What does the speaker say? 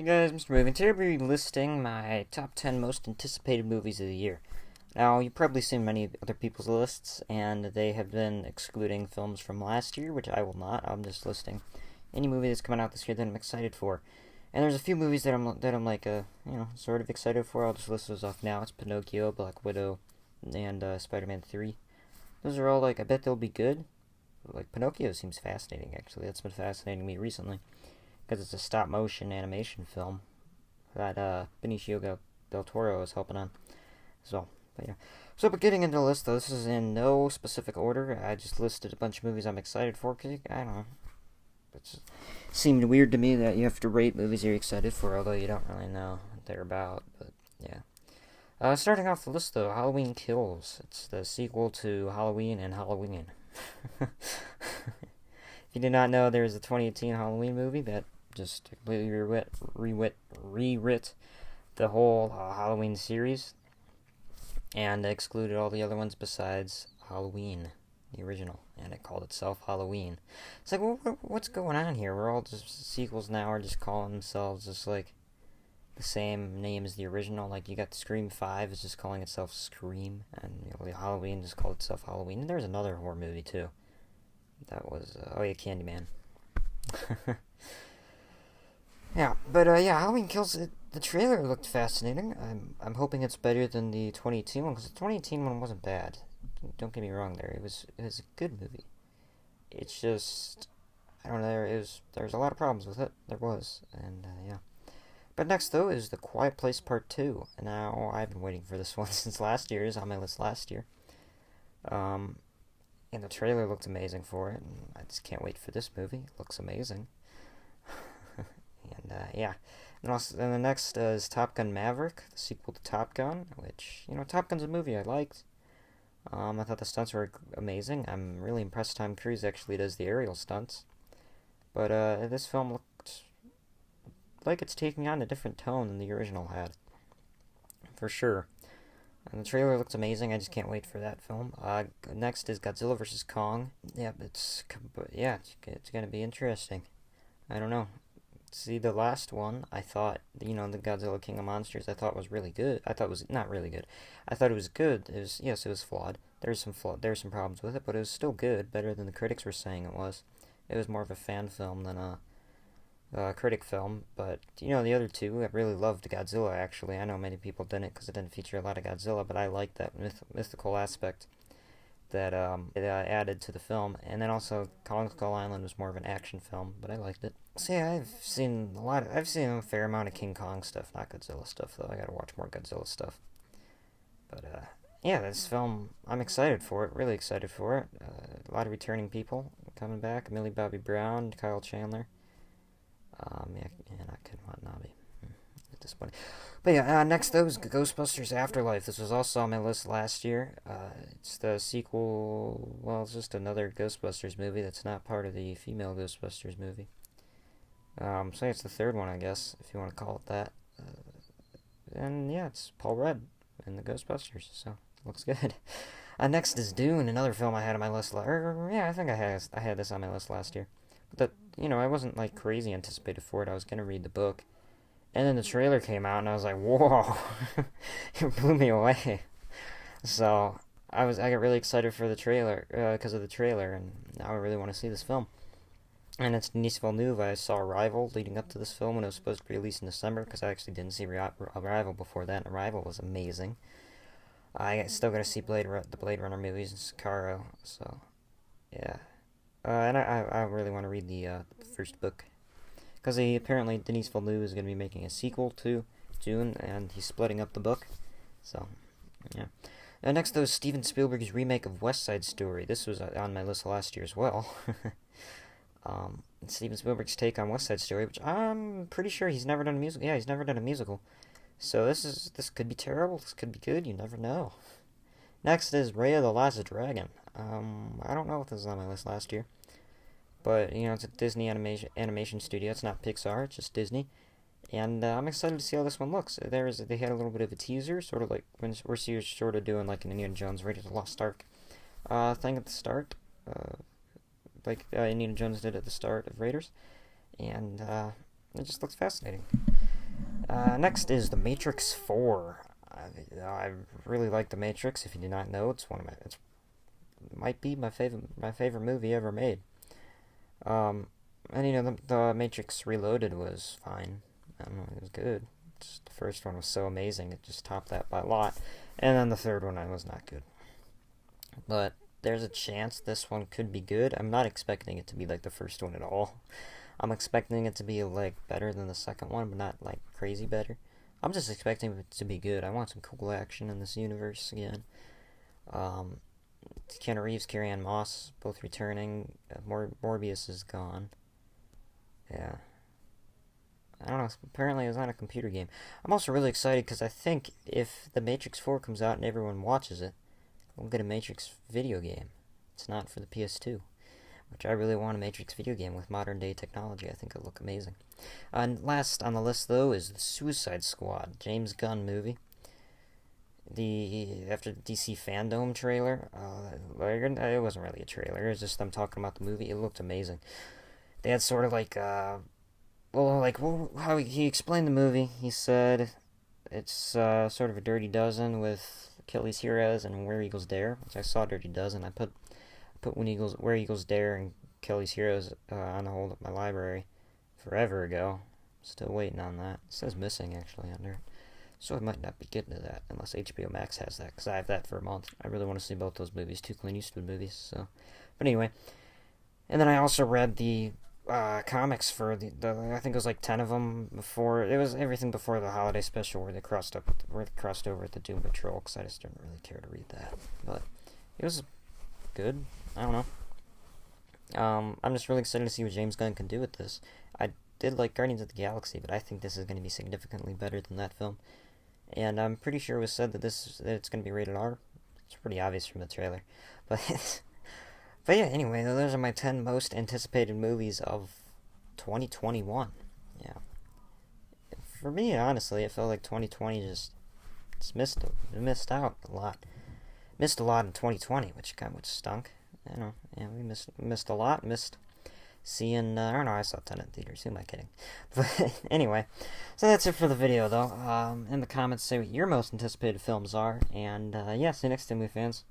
Guys, Mr. Movie. Today I'll be listing my top 10 most anticipated movies of the year. Now, you've probably seen many other people's lists, and they have been excluding films from last year, which I will not. I'm just listing any movie that's coming out this year that I'm excited for. And there's a few movies that I'm like, sort of excited for. I'll just list those off now. It's Pinocchio, Black Widow, and Spider-Man 3. Those are all like, I bet they'll be good. Like, Pinocchio seems fascinating, actually. That's been fascinating me recently, because it's a stop-motion animation film that Benicio del Toro is helping on. But getting into the list, though, this is in no specific order. I just listed a bunch of movies I'm excited for, because, I don't know, it seemed weird to me that you have to rate movies you're excited for, although you don't really know what they're about, but, yeah. Starting off the list, though, Halloween Kills. It's the sequel to Halloween and Halloween. If you did not know, there's a 2018 Halloween movie that just completely rewrit the whole Halloween series and excluded all the other ones besides Halloween, the original, and it called itself Halloween. It's like, well, what's going on here? We're all just sequels now are just calling themselves just like the same name as the original. Like, you got Scream 5 is just calling itself Scream, and Halloween just called itself Halloween. And there's another horror movie too. That was Candyman. Yeah, but Halloween Kills. The trailer looked fascinating. I'm hoping it's better than the 2018 one, because the 2018 one wasn't bad. Don't get me wrong. It was a good movie. It's just, I don't know. There's a lot of problems with it. There was, and yeah. But next, though, is The Quiet Place Part 2. Now, I've been waiting for this one since last year. It was on my list last year. And the trailer looked amazing for it, and I just can't wait for this movie. It looks amazing. And, yeah. And the next is Top Gun Maverick, the sequel to Top Gun, which, Top Gun's a movie I liked. I thought the stunts were amazing. I'm really impressed Tom Cruise actually does the aerial stunts. But, this film looked like it's taking on a different tone than the original had, for sure. And the trailer looks amazing. I just can't wait for that film. Next is Godzilla vs. Kong. Yeah, it's gonna be interesting. I don't know. See, the last one, I thought, the Godzilla King of Monsters, I thought was really good. I thought it was not really good. I thought it was good. It was flawed. There's some problems with it, but it was still good, better than the critics were saying it was. It was more of a fan film than a critic film, but the other two, I really loved Godzilla. Actually, I know many people didn't because it didn't feature a lot of Godzilla, but I liked that mythical aspect that it added to the film. And then also, Kong Skull Island was more of an action film, but I liked it. So yeah, I've seen a fair amount of King Kong stuff, not Godzilla stuff though. I gotta watch more Godzilla stuff. But yeah, this film, I'm excited for it. Really excited for it. A lot of returning people coming back: Millie Bobby Brown, Kyle Chandler. Not Ken Watanabe. At this point. But yeah, next though is Ghostbusters Afterlife. This was also on my list last year. It's the sequel. Well, it's just another Ghostbusters movie that's not part of the female Ghostbusters movie. So it's the third one, I guess, if you want to call it that. And yeah, it's Paul Rudd in the Ghostbusters, so it looks good. Next is Dune, another film I had on my list. I think I had this on my list last year. But I wasn't like crazy anticipated for it. I was gonna read the book, and then the trailer came out, and I was like, "Whoa!" It blew me away. So I got really excited for the trailer because of the trailer, and now I really want to see this film. And it's Denis Villeneuve. I saw Arrival leading up to this film when it was supposed to be released in December, because I actually didn't see Arrival before that. And Arrival was amazing. I still got to see the Blade Runner movies and Sicario. So yeah. And I really want to read the first book, because apparently Denis Villeneuve is going to be making a sequel to Dune, and he's splitting up the book. So, yeah. Next, though, is Steven Spielberg's remake of West Side Story. This was on my list last year as well. Steven Spielberg's take on West Side Story, which I'm pretty sure he's never done a musical. Yeah, he's never done a musical. So this could be terrible. This could be good. You never know. Next is Raya the Last Dragon. I don't know if this was on my list last year, but it's a Disney animation studio. It's not Pixar. It's just Disney, and I'm excited to see how this one looks. They had a little bit of a teaser, sort of like when we're sort of doing like an Indiana Jones Raiders of the Lost Ark thing at the start, like Indiana Jones did at the start of Raiders, and it just looks fascinating. Next is The Matrix 4. I really like The Matrix. If you do not know, it might be my favorite movie ever made. And the Matrix Reloaded was fine. I don't know, it was good. The first one was so amazing, it just topped that by a lot. And then the third one was not good. But there's a chance this one could be good. I'm not expecting it to be like the first one at all. I'm expecting it to be like better than the second one, but not like crazy better. I'm just expecting it to be good. I want some cool action in this universe again. Um, Keanu Reeves, Carrie-Anne Moss, both returning. Morbius is gone. Yeah. I don't know. Apparently, it's not a computer game. I'm also really excited because I think if The Matrix 4 comes out and everyone watches it, we'll get a Matrix video game. It's not for the PS2, which I really want a Matrix video game with modern day technology. I think it'll look amazing. And last on the list, though, is the Suicide Squad, James Gunn movie. After the DC Fandom trailer, it wasn't really a trailer. It was just them talking about the movie. It looked amazing. They had sort of how he explained the movie. He said it's sort of a Dirty Dozen with Achilles Heroes and Where Eagles Dare, which I saw Dirty Dozen. I put Where Eagles Dare and Achilles Heroes on the hold of my library forever ago. Still waiting on that. It says missing actually under it. So I might not be getting to that unless HBO Max has that, because I have that for a month. I really want to see both those movies, two Clint Eastwood movies. So, but anyway, and then I also read the comics for the I think it was like 10 of them before. It was everything before the holiday special where they crossed over at the Doom Patrol, because I just didn't really care to read that. But it was good. I don't know. I'm just really excited to see what James Gunn can do with this. I did like Guardians of the Galaxy, but I think this is going to be significantly better than that film. And I'm pretty sure it was said that it's going to be rated R. It's pretty obvious from the trailer. But but yeah, anyway, those are my 10 most anticipated movies of 2021. Yeah. For me, honestly, it felt like 2020 just missed out a lot. Missed a lot in 2020, which stunk. I know. Yeah, we missed a lot. Missed seeing, I don't know, I saw Tenet theaters. Who am I kidding? But anyway, so that's it for the video, though. In the comments, say what your most anticipated films are. And yeah, see you next time, we fans.